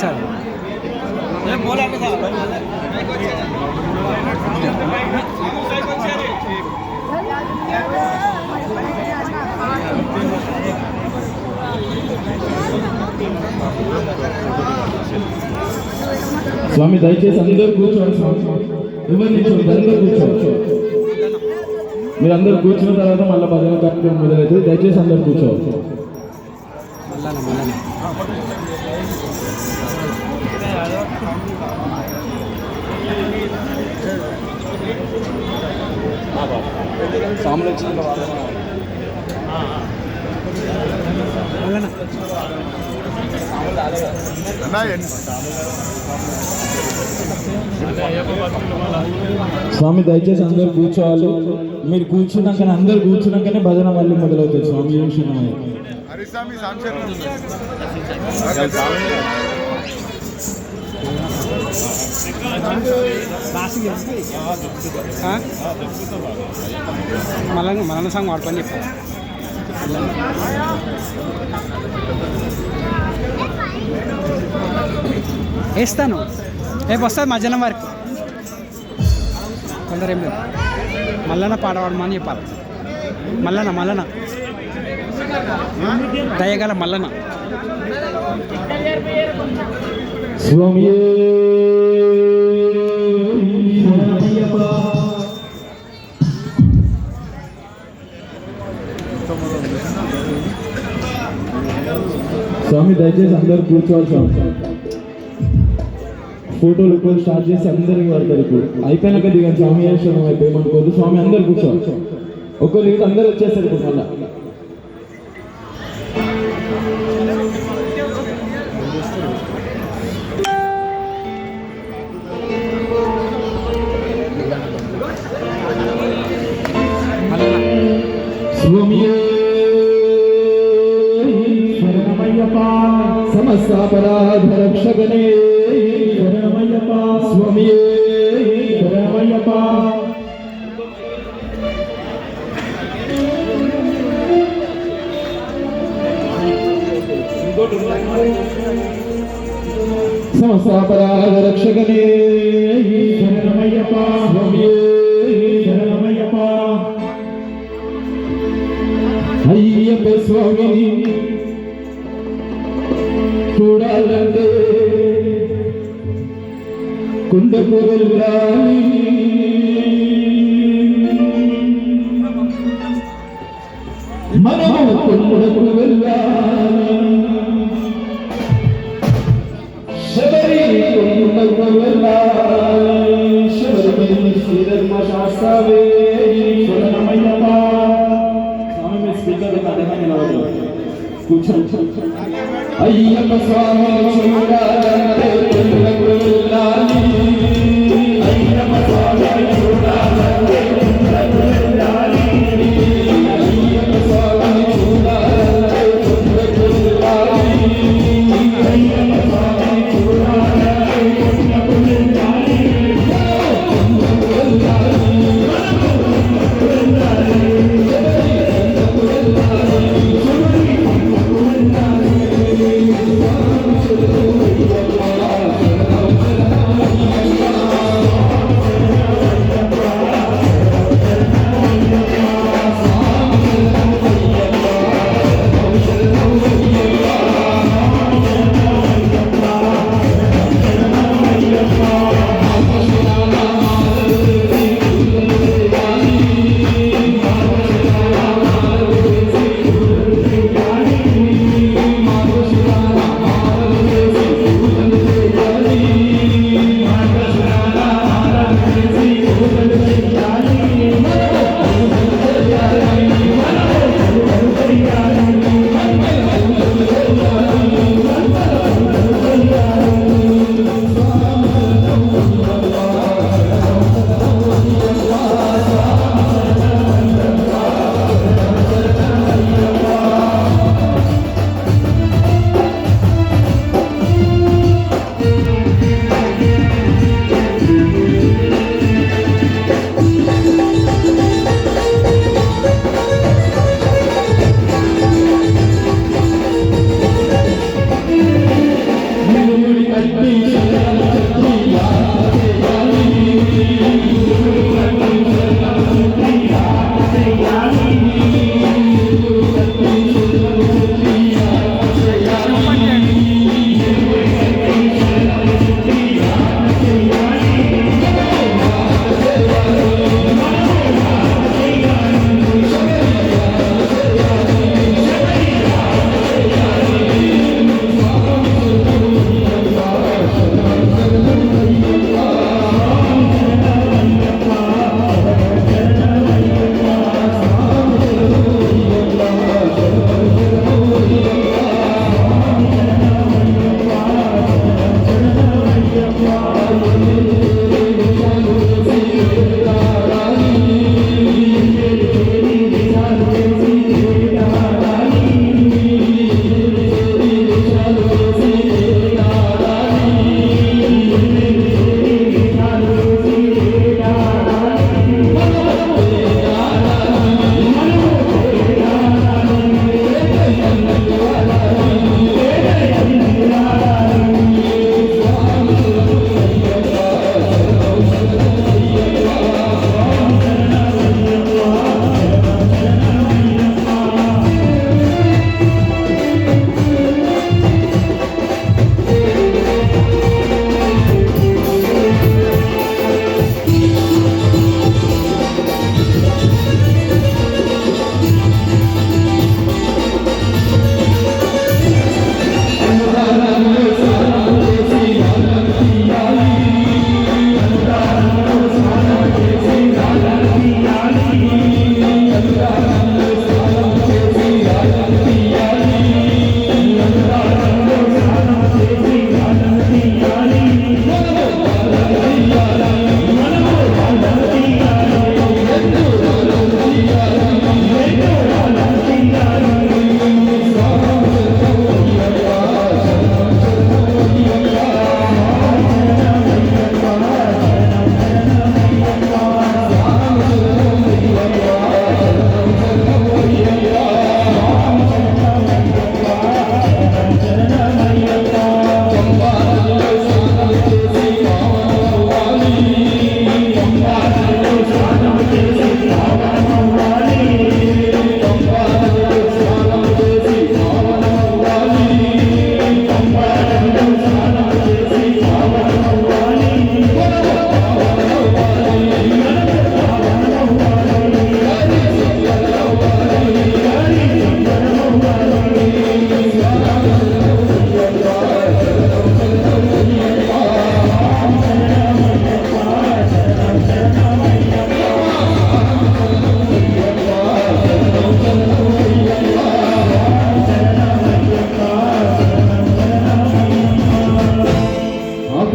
Sir స్వామి దయచేసి అందరూ కూర్చోండి. ఎవరిని అందరూ కూర్చోవచ్చు. మీరు అందరూ కూర్చున్న తర్వాత మళ్ళీ భజన కార్యక్రమం మొదలవుతుంది. దయచేసి అందరూ కూర్చోవచ్చు. స్వామి దయచేసి అందరూ కూర్చోవాలి. మీరు కూర్చున్నాకనే అందరు కూర్చున్నాకనే భజన మళ్ళీ మొదలవుతుంది. స్వామి ఏం క్షణమయ్య మళ్ళీ సాంగ్ వాడుకొని చెప్పాలి. వేస్తాను రేపు వస్తుంది మధ్యాహ్నం వరకు. కొందరు ఏం లేదు మల్లన్న పాడవాడమని చెప్పాలి. మల్లన్న దయగల మల్లన్న. స్వామి స్వామి దయచేసి అందరు కూర్చోవాలి. స్వామి ఫోటోలు ఇప్పుడు స్టార్ట్ చేసి అందరికి పడతారు. ఇప్పుడు అయిపోయినాక దిగాను. స్వామి ఆశ్రమం అయిపోయేమనుకోదు. స్వామి అందరు కూర్చోవాలి. ఒకరు అందరు వచ్చేస్తారు. ఇప్పుడు మళ్ళా సమస్తాపరాధ రక్షకనే శరణమయ్యప్ప. స్వామియే శరణమయ్యప్ప. సమస్తాపరాధ రక్షకనే శరణమయ్యప్ప. స్వామియే శరణమయ్యప్ప. అయ్యప్ప స్వామిని చూడాలంటే కుండకు వెళ్ళాలి. మనము కుండకు వెళ్ళాలి. శబరి కుండకు వెళ్ళాలి. శబరి శ్రీధర్మ శాస్త్రవే శరణమయ్యప్ప. స్వామి మీ స్పీకర్ అడ్డంగా నిలవదు. కూర్చో. అయ్యప్ప స్వామి చూడాలంటే కుండకు వెళ్ళాలి. అయ్యప్ప స్వామి చూడాలంటే కుండకు వెళ్ళాలి. అయ్యప్ప స్వామి చూడాలంటే కుండకు వెళ్ళాలి. అయ్యప్ప స్వామి చూడాలంటే కుండకు వెళ్ళాలి. కుండకు వెళ్ళాలి. కుండకు వెళ్ళాలి. కుండకు వెళ్ళాలి.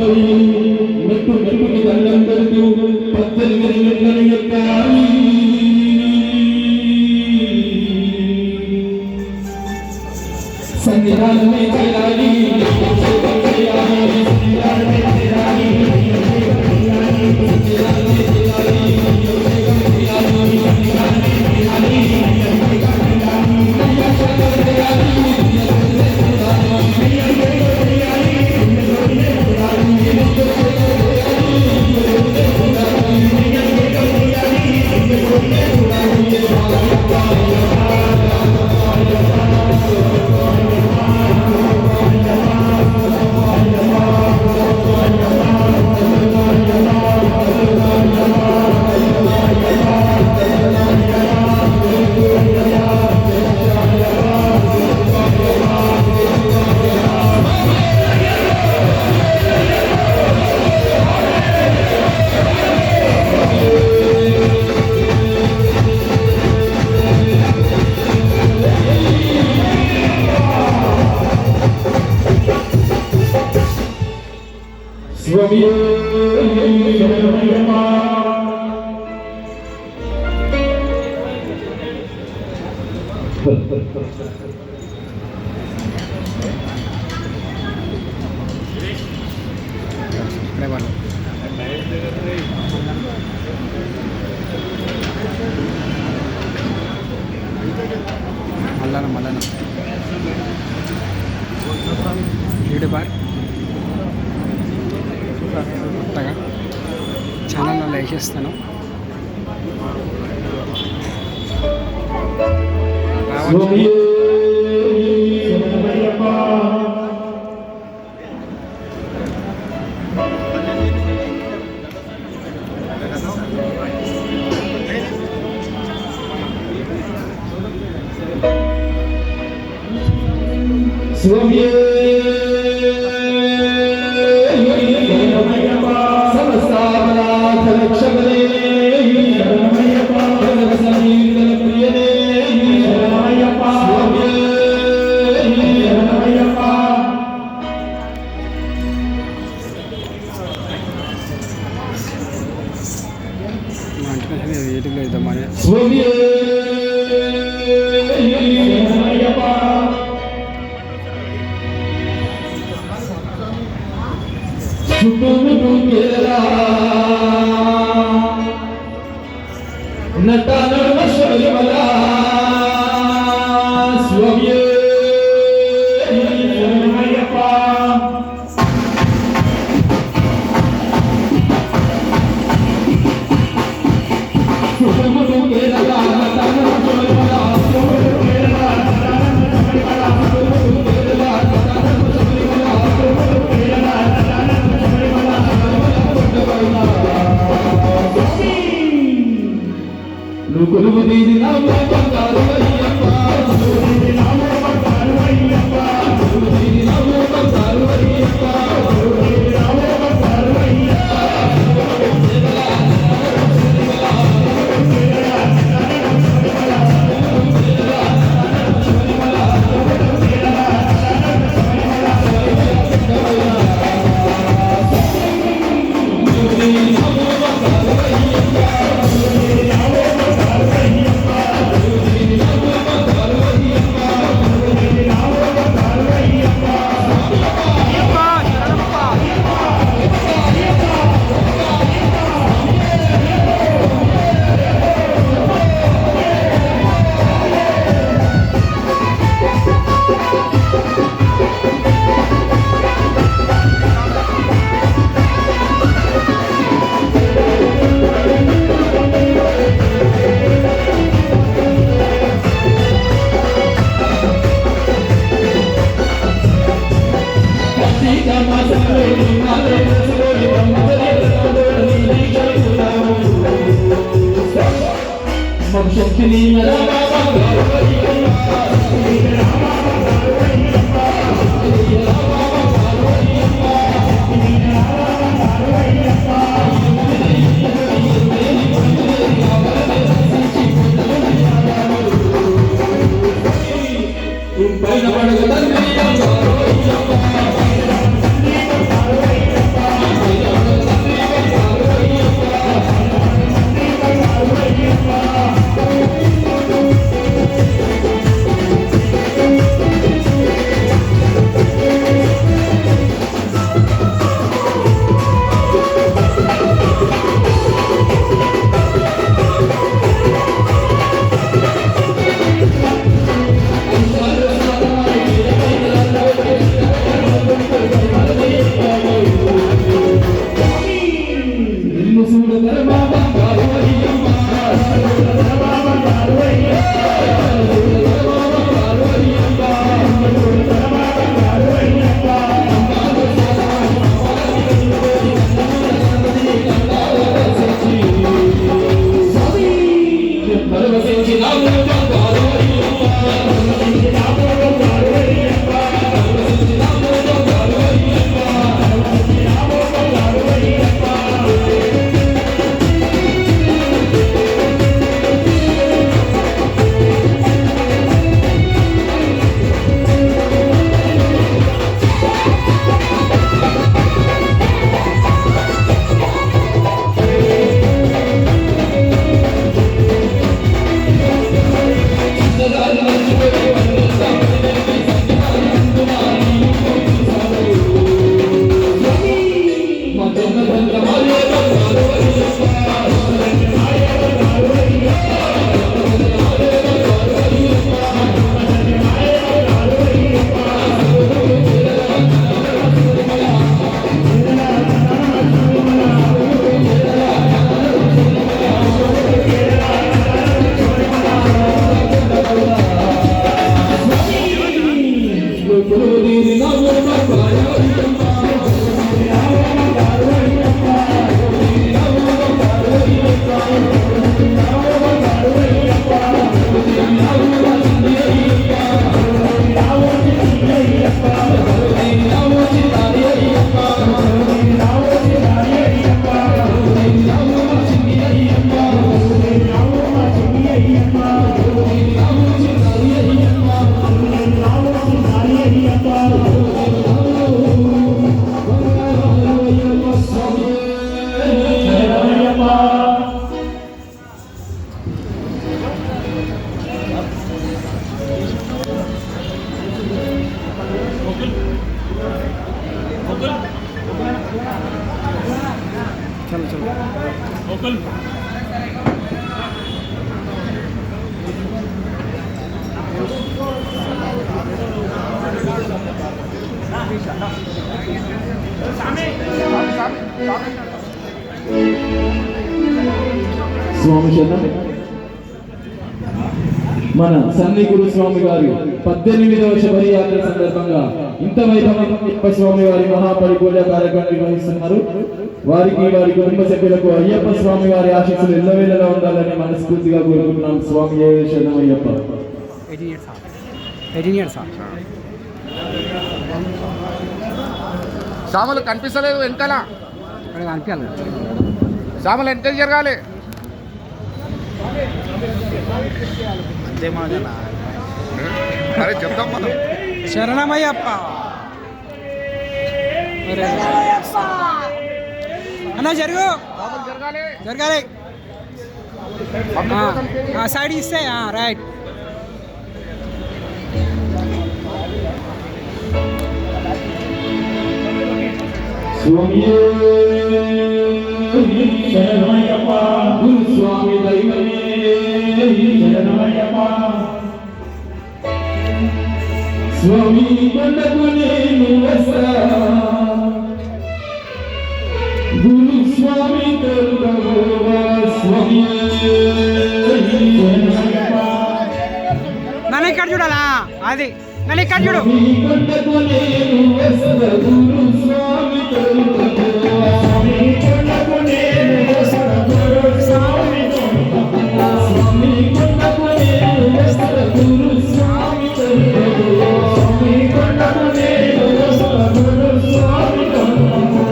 స్వామి మెట్టు మెట్టుకి దండం పెడుతూ 18 మెట్లను ఎక్కాలి. సన్నిధానమే చేయాలి, సన్నిధానమే చేయాలి, స్వామి శరణమయ్యప్ప. మళ్ళా బాయ్ కొత్తగా ఛానల్లో లైక్ చేస్తాను. స్వామి యూట్యూబ్లో ఇద్దామని కొలువు దీని నామో బంగారు అయ్యప్ప, దీని నామో బంగారు అయ్యప్ప, దీని నామో బంగారు అయ్యప్ప, దీని నామో బంగారు అయ్యప్ప. పైన పడగ चलो चलो స్వామి శరణం. మన సన్ని గురు స్వామి గారి 18వ శబరి యాత్ర సందర్భంగా ఇంత వైభవంగా స్వామి వారి మహాపరిపూజ కార్యక్రమం నిర్వహిస్తున్నారు. వారికి వారి కుటుంబ సభ్యులకు అయ్యప్ప స్వామి వారి ఆశీస్సులు ఎల్లవేళలా ఉండాలని మనస్ఫూర్తిగా కోరుకుంటున్నాం. స్వామి శరణం అయ్యప్ప. 18 years సాములు కనిపిస్తలేదు వెనకాల, కనిపించాలి సాములు వెనక జరగాలి. అరే చెప్తాం మనం. శరణమయ్యప్ప అన్న జరుగు జరగాలి. జరగాలి సైడ్ ఇస్తే రైట్. స్వామి శరణమయ్యప్ప. గురు స్వామి దైవమే శరణమయ్యప్ప. స్వామి కొండకు నేను వస్తా, గురు స్వామి తోడుగా స్వామి శరణమయ్యప్ప. నన్ను ఇక్కడ చూడాలా, అది నన్ను ఇక్కడ చూడు. కొండకు నేను వస్తా, గురు స్వామి తోడుగా స్వామి కొండకు నేను వస్తా, గురు స్వామి తోడుగా స్వామి కొండకు నేను వస్తా, గురు స్వామి తోడుగా స్వామి కొండకు నేను వస్తా, గురు స్వామి తోడుగా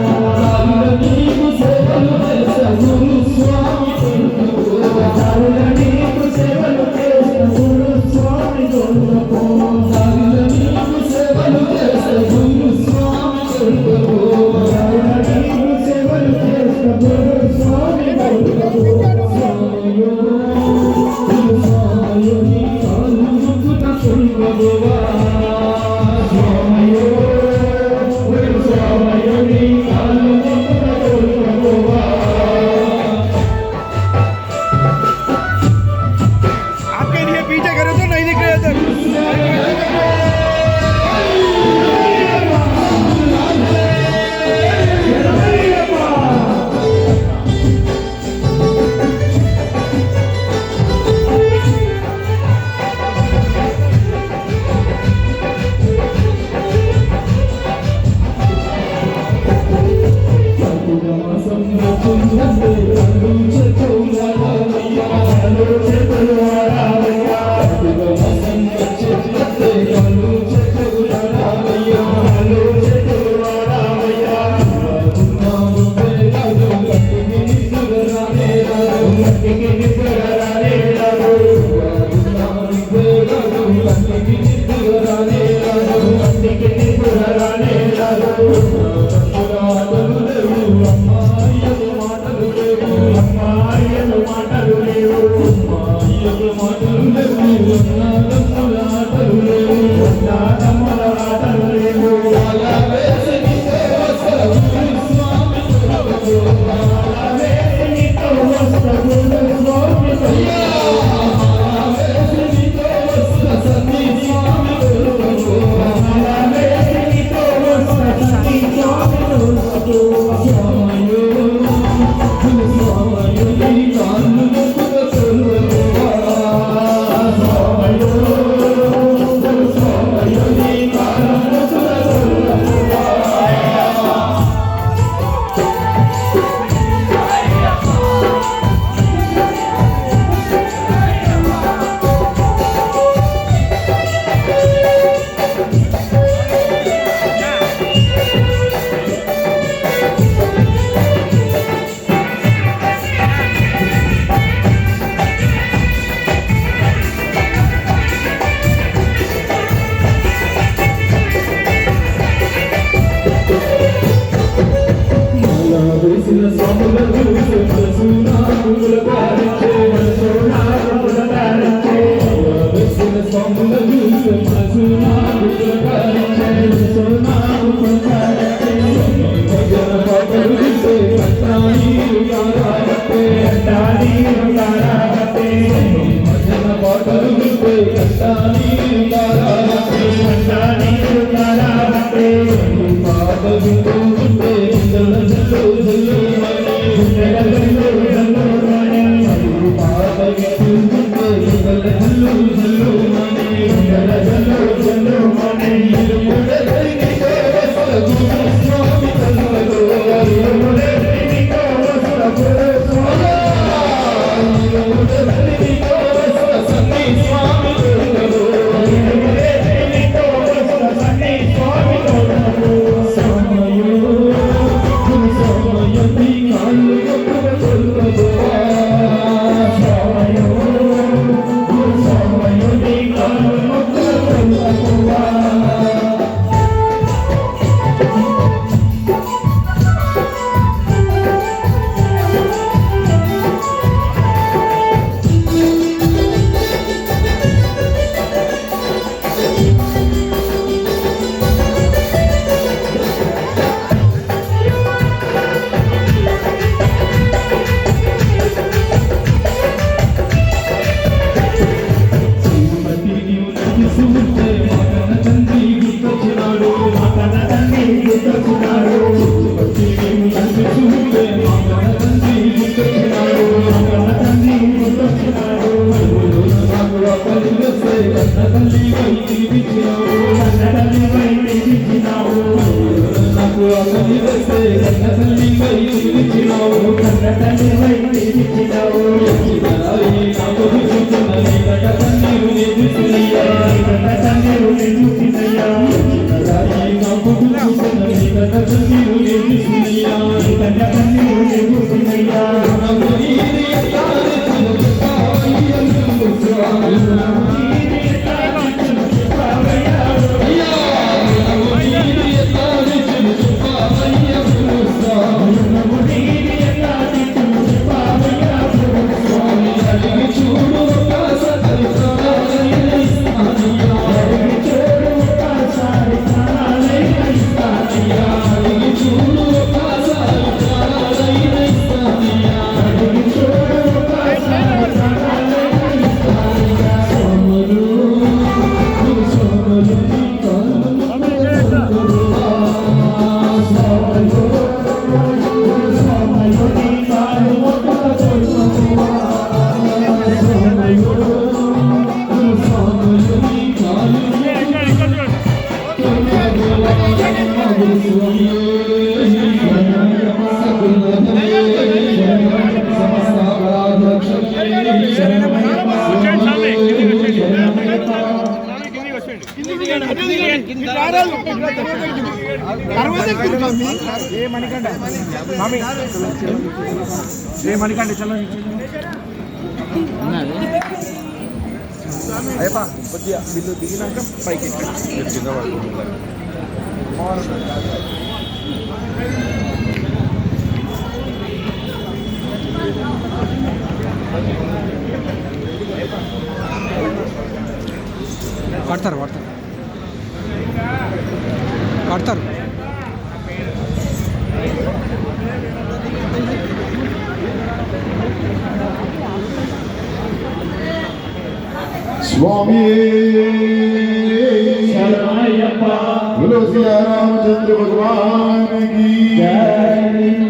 నీకు సేవలు చేస్తా, గురు స్వామి తోడుగా నీకు సేవలు చేస్తా, గురు స్వామి తోడుగా నీకు సేవలు చేస్తా, గురు స్వామి తోడుగా నీకు సేవలు చేస్తా, గురు స్వామి తోడుగా స్వామియో గురు స్వామియో నీ కాలు ముక్కున తొలుగోవా స్వామియో గురు స్వామియో నీ కాలు ముక్కున తొలుగోవా. आपके लिए पीछे करे तो नहीं दिख रहे थे. Sonar మణికంఠ చలో అయ్యప్ప కొద్దిగా వీళ్ళు దిగినాక పైకి కింద పడతారు పడతారు పడతారు स्वामी शरणायप्पा बोलो सिया रामचंद्र भगवान की जय।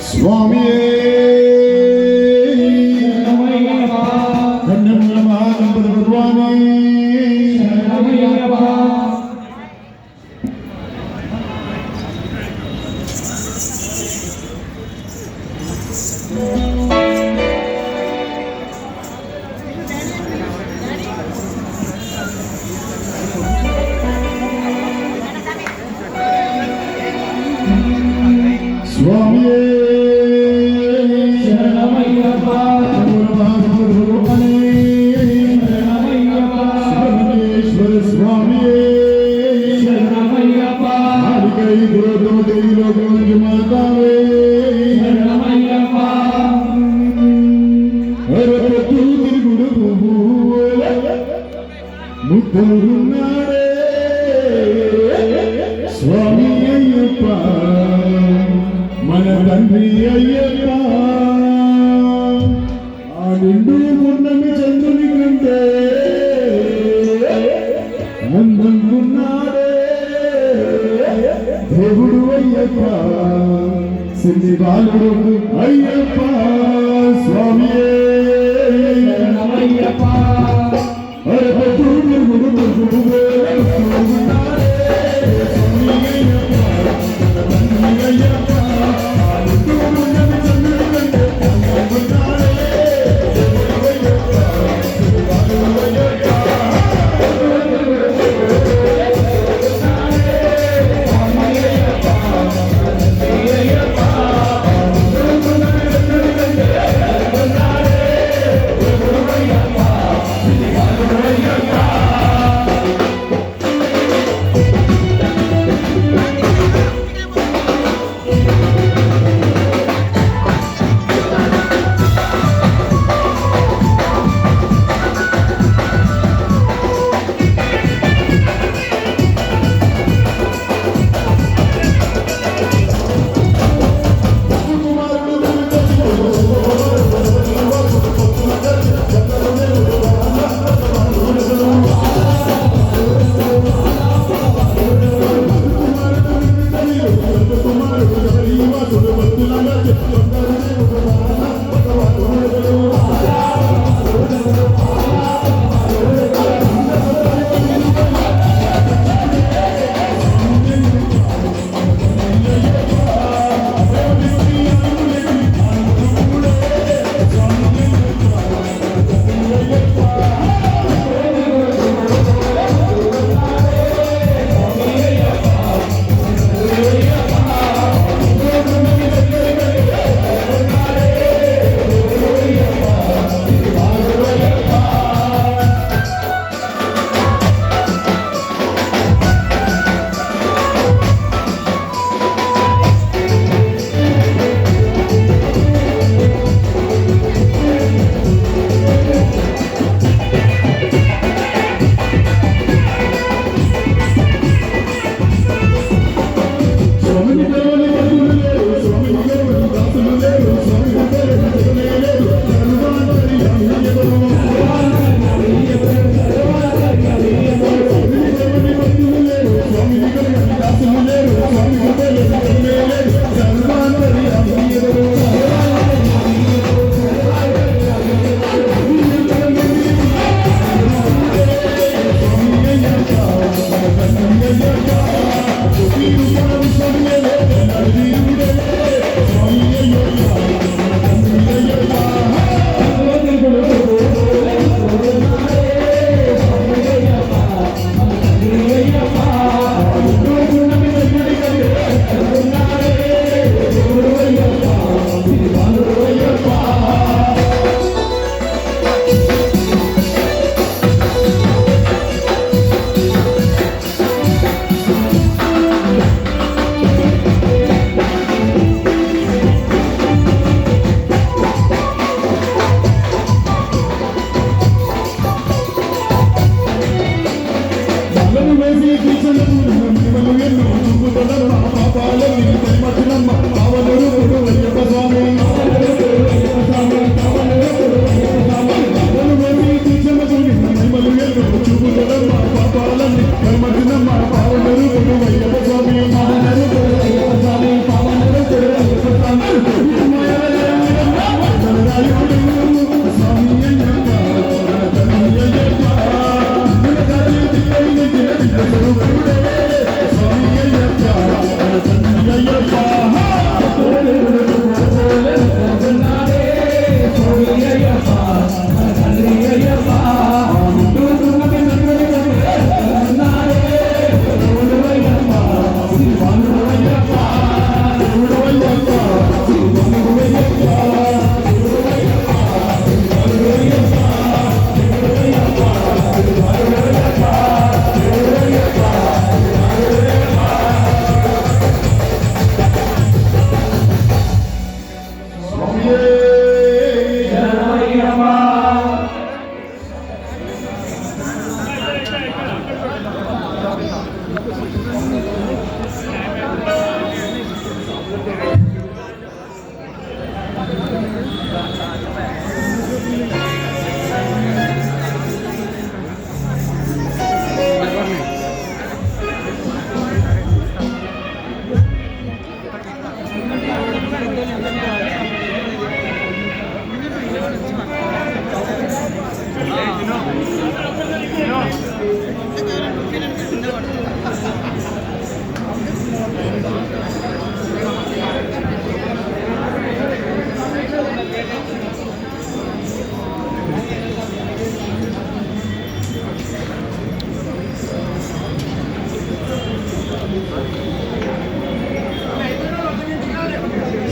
स्वामी స్వామియే శరణమయ్యప్ప శరణమయ్యప్ప స్వామియే శరణమయ్యప్ప ఆదికై గౌతమదేవి లోకమంజు మాతావే శరణమయ్యప్ప అరపతు తిరుగుడు పువ్వుల ముద్దున్నాడే స్వామి అయ్యప్ప మన తండ్రి అయ్యప్ప ఆ నిండు ఉన్నమి చంద్రుని కంటే నందనున్నాడే దేవుడు అయ్యప్ప సిద్ధి బాలుడు అయ్యప్ప స్వామి అయ్యప్ప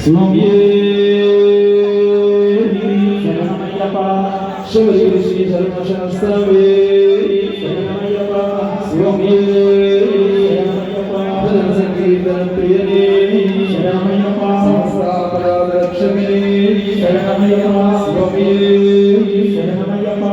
స్వామియే శరణమయ్యప్ప శబరి శ్రీ ధర్మశాస్త్రవే శరణమయ్యప్ప స్వామియే శరణమయ్యప్ప భజన సంకీర్తన ప్రియనే శరణమయ్యప్ప సంస్థాపరాధ రక్షకనే శరణమయ్యప్ప స్వామియే శరణమయ్యప్ప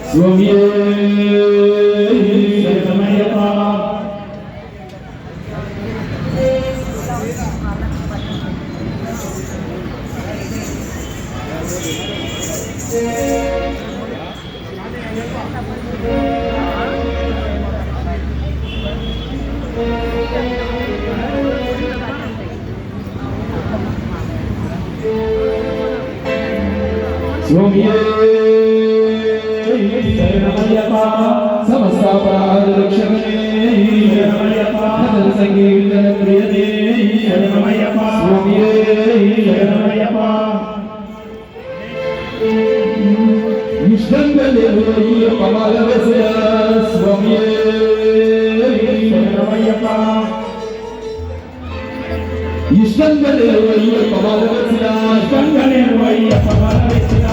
స్వామియే శరణమయ్యప్ప స్వామియే శరణమయ్యప్ప సమస్తాపరాధ రక్షకనే శరణమయ్యప్ప భజన సంకీర్తన ప్రియనే శరణమయ్యప్ప స్వామియే శరణమయ్యప్ప ఇష్టంగలేవయ్య పమాలవసయ స్వామియే శరణమయ్యప్ప ఇష్టంగలేవయ్య పమాలవసయ ఇష్టంగలేవయ్య పమాలవసయ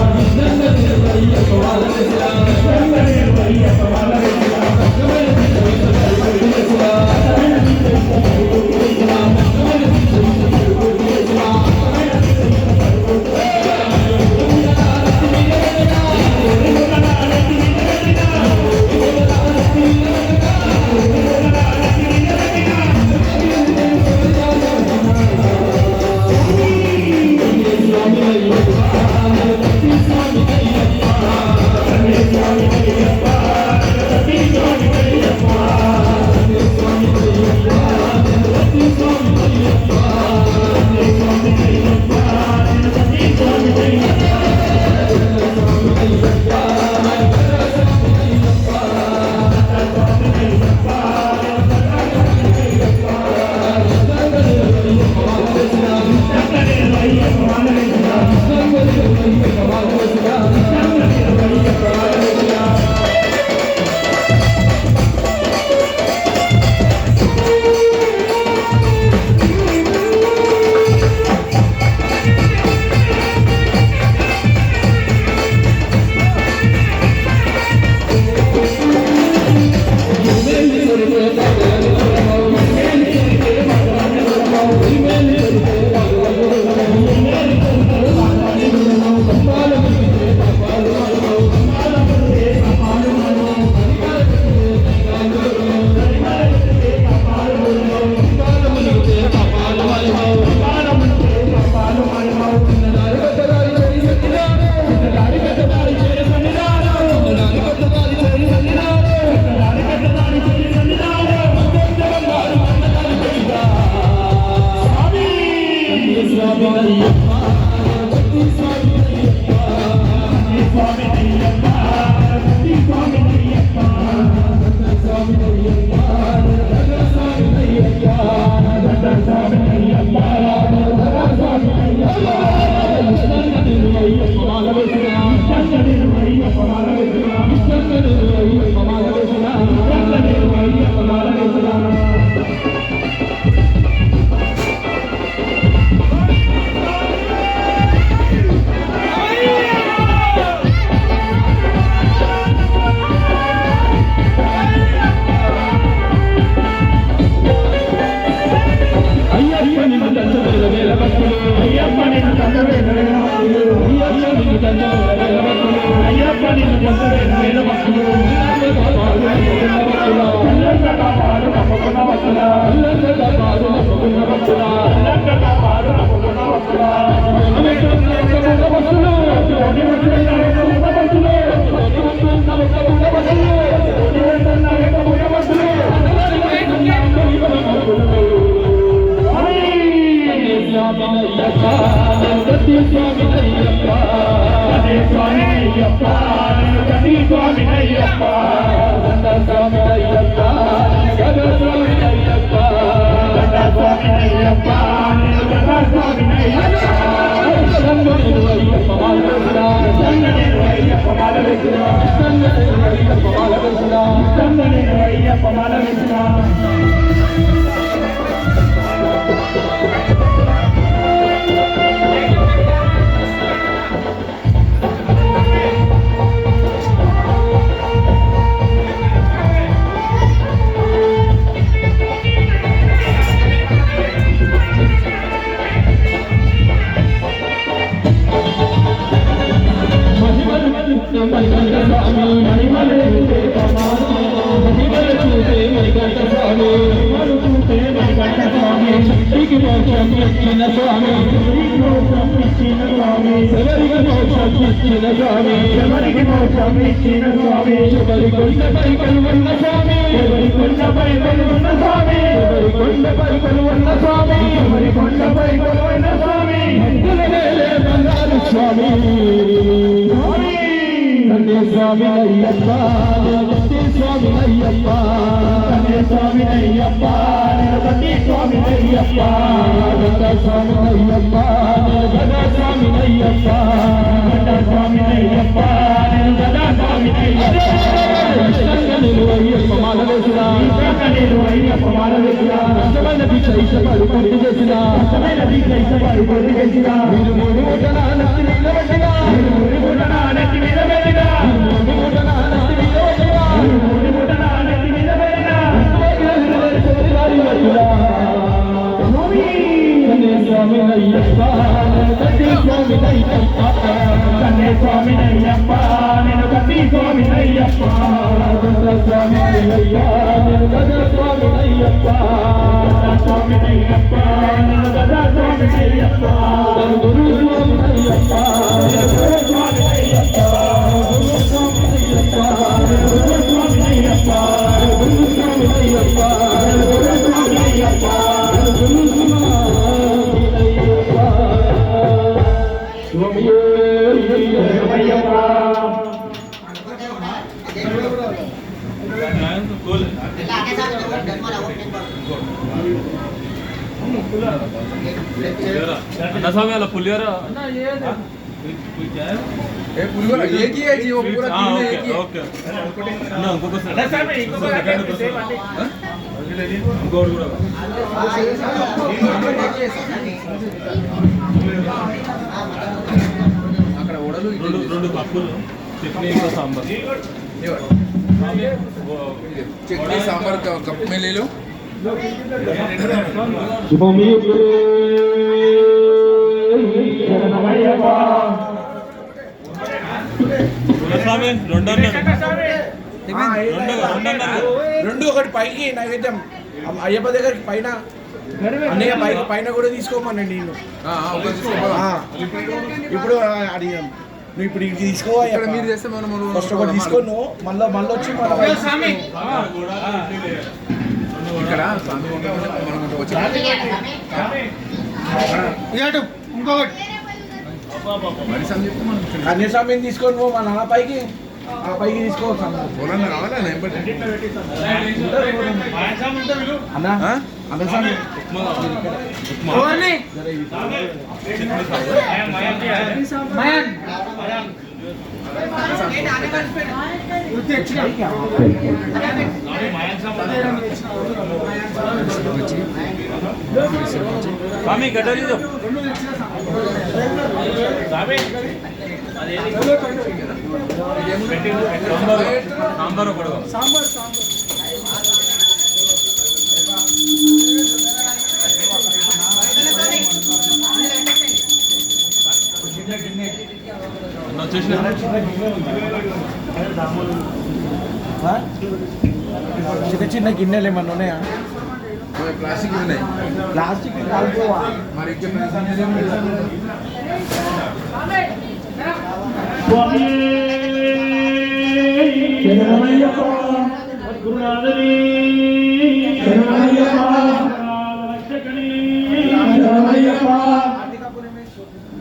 ఇష్టంగలేవయ్య పమాలవసయ ఇష్టంగలేవయ్య పమాలవసయ గట్టి స్వామి అయ్యప్ప గట్టి స్వామి అయ్యప్ప గట్టి స్వామి అయ్యప్ప గండ స్వామి అయ్యప్ప గండ స్వామి అయ్యప్ప గండ స్వామి అయ్యప్ప గండ స్వామి అయ్యప్ప సంగనేరు అయ్యప్ప మాలవేసురా సంగనేరు అయ్యప్ప మాలవేసురా సంగనేరు అయ్యప్ప మాలవేసురా సంగనేరు అయ్యప్ప మాలవేసురా స్వామి అయ్యప్ప స్వామి అయ్యప్ప స్వామి అయ్యప్ప స్వామి అయ్యప్ప స్వామి అయ్యప్ప స్వామి అయ్యప్ప స్వామి అయ్యప్ప స్వామి అయ్యప్ప మాలవేసురా అయ్యప్ప మాలవేసురా కష్టమైన దీక్ష ఇష్టపడు పూర్తి చేసిన కష్టమైన దీక్ష ఇష్టపడు పూర్తి చేసిన మీరు మూడు మూటల నచ్చి నిలబెట్టగా మీరు మూడు మూటల నచ్చి నిలబెట్టగా మూడు మూటల నచ్చి నిలబెట్టగా మూడు మూటల నచ్చి నిలబెట్టగా స్వామి అయ్యప్ప గట్టి స్వామి అయ్యప్ప కన్నే స్వామి అయ్యప్ప నేను గట్టి స్వామి అయ్యప్ప స్వామి అయ్యయ్య నేను గద స్వామి అయ్యప్ప స్వామి అయ్యప్ప నేను గద స్వామి అయ్యప్ప గురు స్వామి అయ్యప్ప గురు స్వామి అయ్యప్ప గురు స్వామి అయ్యప్ప గురు స్వామి అయ్యప్ప గురు స్వామి అయ్యప్ప గురు స్వామి అయ్యప్ప గురు स्वामी वाला पुलियर एक ही है जी वो पूरा तीन में एक ही है ओके ना उनको गोड़ गोड़ అక్కడ ఓడలు రెండు రెండు కప్పులు చట్నీ సాంబార్ चटनी सांभर कप में ले लो స్వామి రెండు రెండు ఒకటి పైకి నైవేద్యం అయ్యప్ప దగ్గరికి పైన అన్నయ్య పైకి పైన కూడా తీసుకోమనండి నేను ఇప్పుడు అడిగాం నువ్వు ఇప్పుడు ఇది తీసుకో ఇక్కడ మీరు చేస్తే మనం ఫస్ట్ ఒకటి తీసుకో నువ్వు మళ్ళీ వచ్చి ఇక్కడ స్వామి మనం వచ్చి ఇంకొకటి మరి స్వామి చెప్తే మనం కన్యాస్వామిని తీసుకో నువ్వు మా నాన్న పైకి ఆ పైకి తీసుకోవచ్చు పొలంగా రావాలా నెంబర్ అన్న అన్న స్వామి స్వామి గడ్డలు సాంబార్ ఒకటి వచ్చేసిన చిన్న చిన్న గిన్నెలు ఏమన్నా ఉన్నాయా ప్లాస్టిక్ ఉన్నాయి ప్లాస్టిక్ కాల్పోవా మరి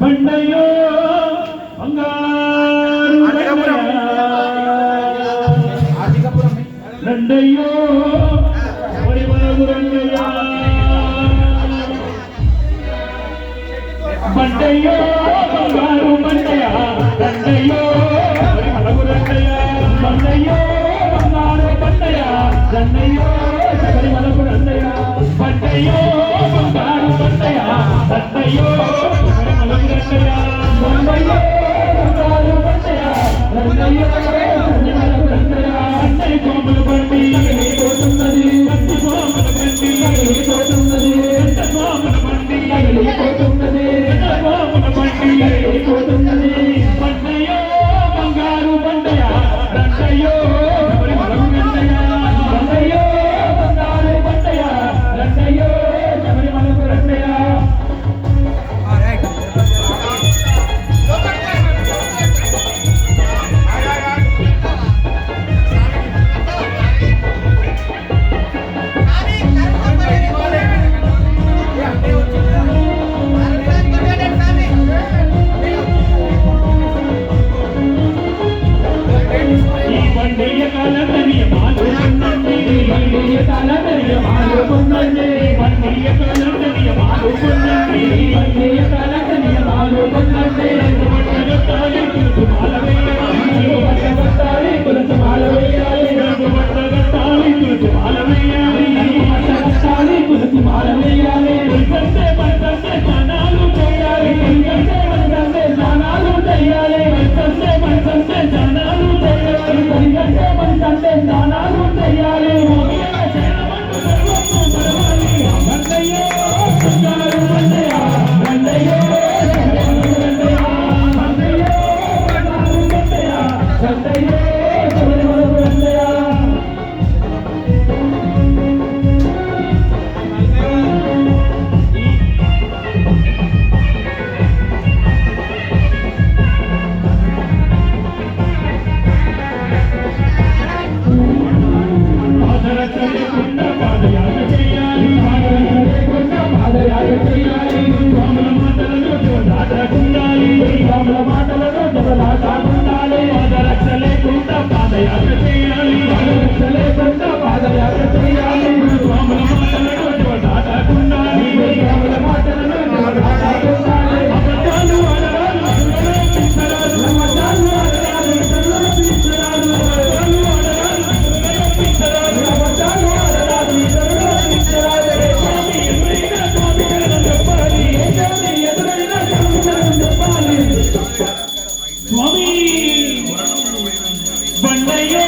బండయ్యో బంగారు ఆర్థికపురం రండయ్యో పరిమళగు రండయ్య బండయ్యో బంగారు బండయ్య రండయ్యో పరిమళగు రండయ్య బండయ్యో బంగారు బండయ్య రండయ్యో పరిమళగు రండయ్య బండయ్యో బంగారు బండయ్య రండయ్యో పరిమళగు రండయ్య బండయ్యో బంగారు బండయ్య రండయ్యో పరిమళగు రండయ్య అన్నయ్య కోమలు బండి పోతున్నది మంచి కోమల బండి పోతున్నది ఎంత కోమల బండి పోతున్నది ఎంత కోమల బండి పోతున్నది బండయ్యో బంగారు బండయ్య రండయ్యో పరిమళగు రండయ్య బండయ్యో బంగారు బండయ్య రండయ్యో పరిమళగు రండయ్య ఈ బండయ్య కాలదరియ మాలుకున్నండి బండయ్య కాలదరియ మాలుకున్నండి బండయ్య కాలదరియ మాలుకున్నండి బండయ్య కాలదరియ మాలుకున్నండి బట్టగట్టాలి కులుసు మాలవేయాలి బట్టగట్టాలి కులుసు మాలవేయాలి బట్టగట్టాలి కులుసు మాలవేయాలి బట్టగట్టాలి కులుసు మాలవేయాలి కంటే మనకంటే స్నానాలు చేయాలి కంటే మనకంటే స్నానాలు చేయాలి కంటే మనకంటే స్నానాలు చేయాలి కంటే మనకంటే స్నానాలు చేయాలి రండయ్యో బంగారు బండయ్య రండయ్యో రండయ్యో బంగారు బండయ్య రండయ్యో రండయ్య పాదరక్షలేకుండా పాదయాత్ర చేయాలి పాదరక్షలేకుండా పాదయాత్ర చేయాలి స్వాముల మాటలను జోదాటకుండాలి స్వాముల మాటలను జోదాటకుండాలి పాదరక్షలేకుండా పాదయాత్ర చేయాలి పాదరక్షలేకుండా పాదయాత్ర చేయాలి స్వాముల మాటలను జోదాటకుండాలి స్వాముల మాటలను జోదాటకుండాలి అబద్ధాలు ఆడరాలు అసలు పిచ్చరాలు అబద్ధాలు ఆడరాలు అసలు పిచ్చరాలు అబద్ధాలు ఆడరాలు పిచ్చరాలు అబద్ధాలు ఆడరాలు అసలు పిచ్చరాలు స్వామి ఎదురైనా స్వామి కరణం చెప్పాలి స్వామి ఎదురైనా స్వామి కరణం చెప్పాలి స్వామి బండయ్యో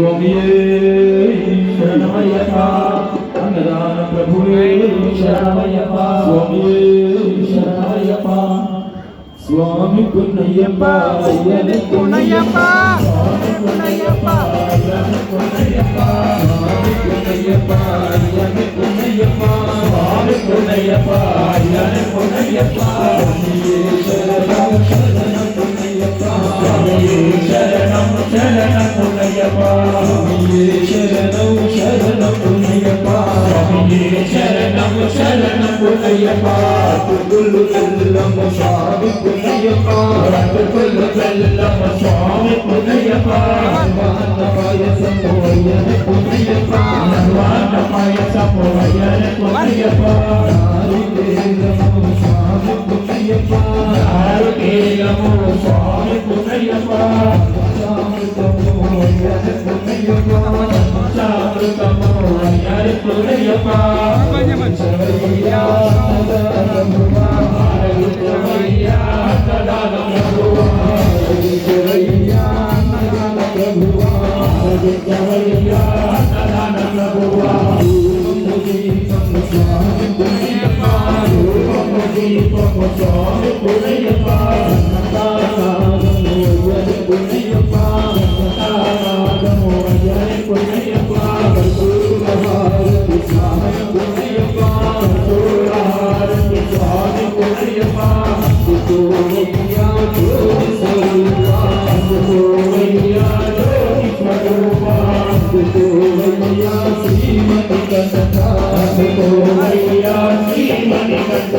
స్వామియే శరణమయ్యప్ప అన్నదాన ప్రభువే శరణమయ్యప్ప స్వామియే శరణమయ్యప్ప స్వామి పున్నయ్యప్ప అయ్యని పున్నయ్యప్ప స్వామి పున్నయ్యప్ప అయ్యని పున్నయ్యప్ప స్వామి పున్నయ్యప్ప అయ్యని పున్నయ్యప్ప స్వామి పున్నయ్యప్ప అయ్యని పున్నయ్యప్ప స్వామియే శరణం శరణం పున్నయ్యప్ప స్వామియే శరణం శరణం పున్నయ్యప్ప స్వామియే శరణం శరణం పున్నయ్యప్ప స్వామియే శరణం శరణం పున్నయ్యప్ప పుల్లు తెల్లమ్మ స్వామి పున్నయ్యప్ప పుల్లు తెల్లమ్మ స్వామి పున్నయ్యప్ప వాన పాయసము అయ్యని పున్నయ్యప్ప వాన పాయసము అయ్యని పున్నయ్యప్ప నారికేలము స్వామి పున్నయ్యప్ప నారికేలము స్వామి పున్నయ్యప్ప చామృతము అయ్యని పున్నయ్యప్ప చామృతము అయ్యని పున్నయ్యప్ప శరణయ్యా సదానమువా శరణయ్యా సదానమువా శరణయ్యా సదాన ప్రభువా శరణయ్యా సదానమువా దీపము స్వామి పున్నయ్యప్ప దీపము స్వామి పున్నయ్యప్ప తారాగము అయ్యని పున్నయ్యప్ప తారాగము అయ్యని పున్నయ్యప్ప కర్పూరహారతి స్వామి పున్నయ్యప్ప హారతి స్వామి పున్నయ్యప్ప తుకోవయ్యా జ్యోతి స్వరూపా పున్నయ్యా జ్యోతి స్వరూపా తుకోవయ్యా శ్రీమతి కనక పున్నయ్యా శ్రీమణి కంఠ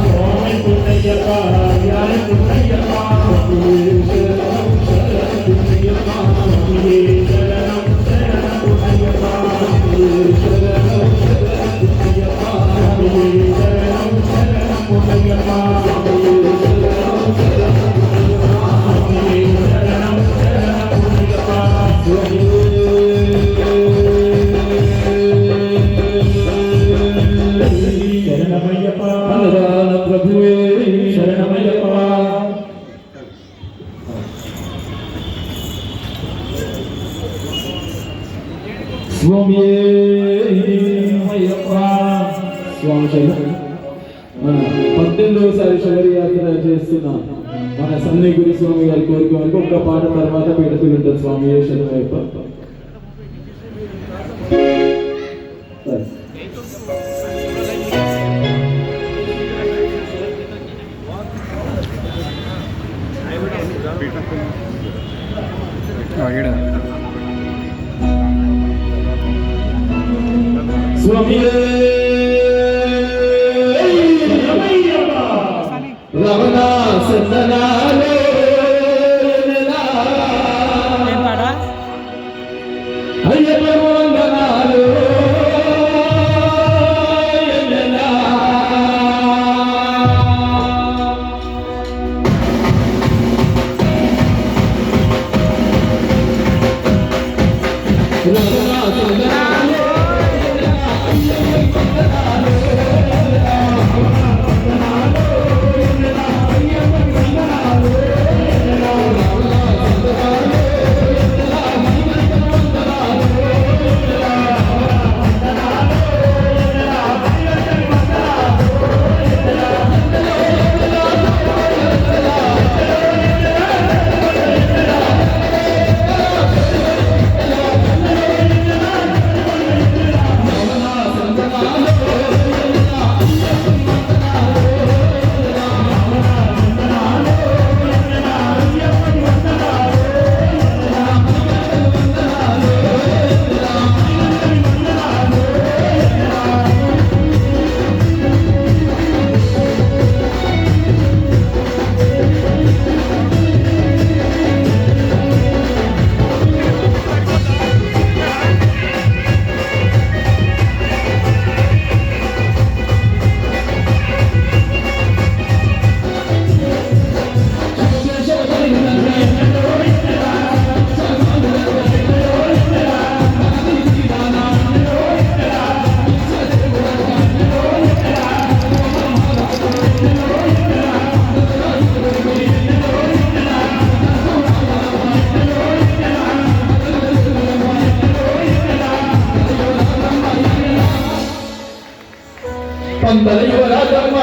స్వామి పున్నయ్యప్ప అయ్యని పున్నయ్యప్ప శరణం శరణం పున్నయ్యప్ప శరణం శరణం పున్నయ్యప్ప శరణం శరణం పున్నయ్యప్ప శరణమయ్యప్ప అన్నదాన ప్రభువే శరణమయ్యప్ప స్వామియే అయ్యప్ప స్వామి శరణం. మన 18వసారి శబరి యాత్ర చేస్తున్న మన సన్ని గురి స్వామి గారి కోరిక వరకు ఒక్క పాట తర్వాత పీఠతులు ఉంటుంది స్వామి శరణం అయ్యప్ప. సరే. స్వామియే రమణ సందనాలో అయ్యప్ప వందనాలు మందల యువరాజమ్మ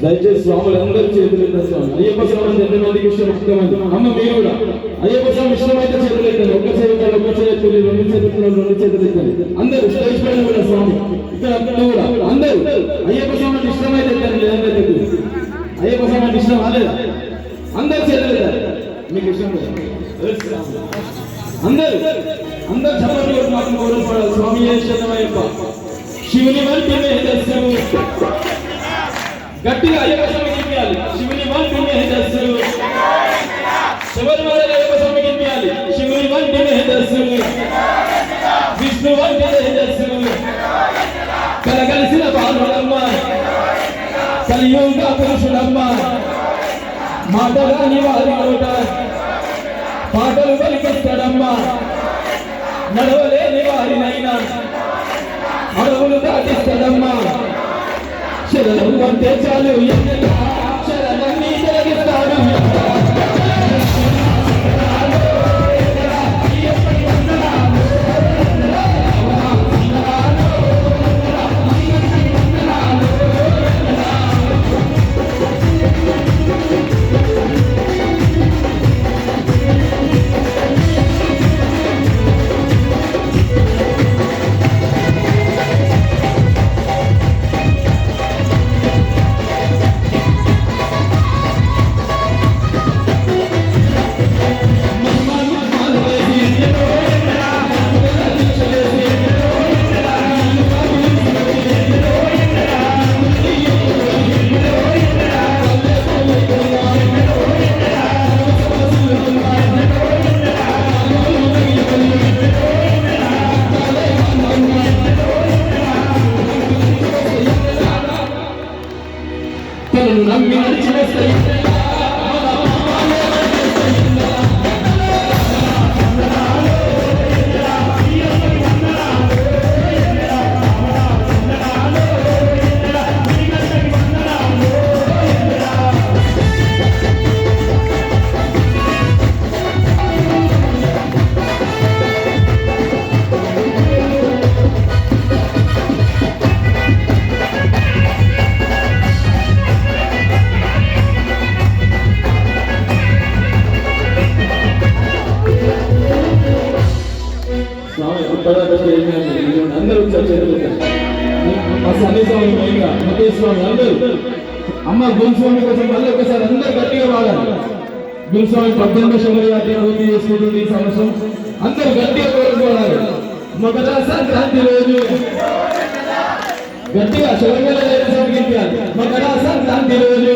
దయచేసి స్వాములు అందరూ చేతులు ఎత్తారు స్వామి. అయ్యప్ప స్వామి ఎంతమందికి ఇష్టం ముఖ్యమంది అమ్మ మీరు కూడా అయ్యప్ప స్వామి ఇష్టమైతే చేతులు ఎత్తారు. ఒక్క చేతులు ఒక్క చేతులు రెండు చేతులు రెండు చేతులు ఎత్తారు. అందరూ స్టేజ్ పైన కూడా స్వామి ఇక్కడ కూడా అందరూ అయ్యప్ప స్వామి ఇష్టమైతే ఎత్తారు. లేదంటే ఎత్తు. అయ్యప్ప స్వామి ఇష్టం అలేదా? అందరు చేతులు ఎత్తారు. మీకు ఇష్టం అందరూ అందరు చప్పట్లు కొట్టి మాత్రం గౌరవపడాలి. స్వామి శరణమయ్యప్ప. శివుని వంటి మేధస్సు గట్టిగా అయ్యప్ప స్వామికి ఇప్పించాలి. శివుని వంటి మేధస్సు శబరిమల అయ్యప్ప స్వామికి ఇప్పించాలి. శివుని వంటి మేధస్సు విష్ణు వంటి మేధస్సు కలగలిసిన బాలుడమ్మ కలియుగ పురుషుడమ్మ మాటగాని వారి నోట పాటలు పలికిస్తాడమ్మ నడవలేని వారినైనా అడవులు దాటిస్తాడమ్మా శరణం అంటే చాలు శరణాన్ని తొలగిస్తాడు. తనను నమ్మి నడిచిన అందరూ మా సన్నిస్వామి మెయిన్గా ముఖేశ్వామి అందరూ అమ్మ గురుస్వామి కోసం మళ్ళీ ఒకసారి అందరూ గట్టిగా వాడాలి. గురుస్వామి 18వ శబరిమల పూర్తి చేసుకుంటుంది ఈ సంవత్సరం. అందరూ గట్టిగా కోరుకోవాలి. మొదట సంక్రాంతి రోజు గట్టిగా శబరిమల సంగీతాలు. మొదట సంక్రాంతి రోజు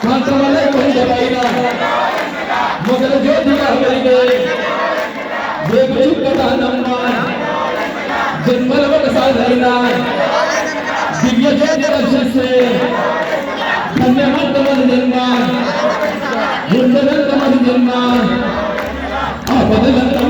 కాంతమల కొండ పైన మొదల జ్యోతిగా జన్మల ఒకసారైనా దివ్య జ్యోతి దర్శిస్తే ధన్యమంతమని జన్మ ఉండనంతమని జన్మ ఆ పదలంతం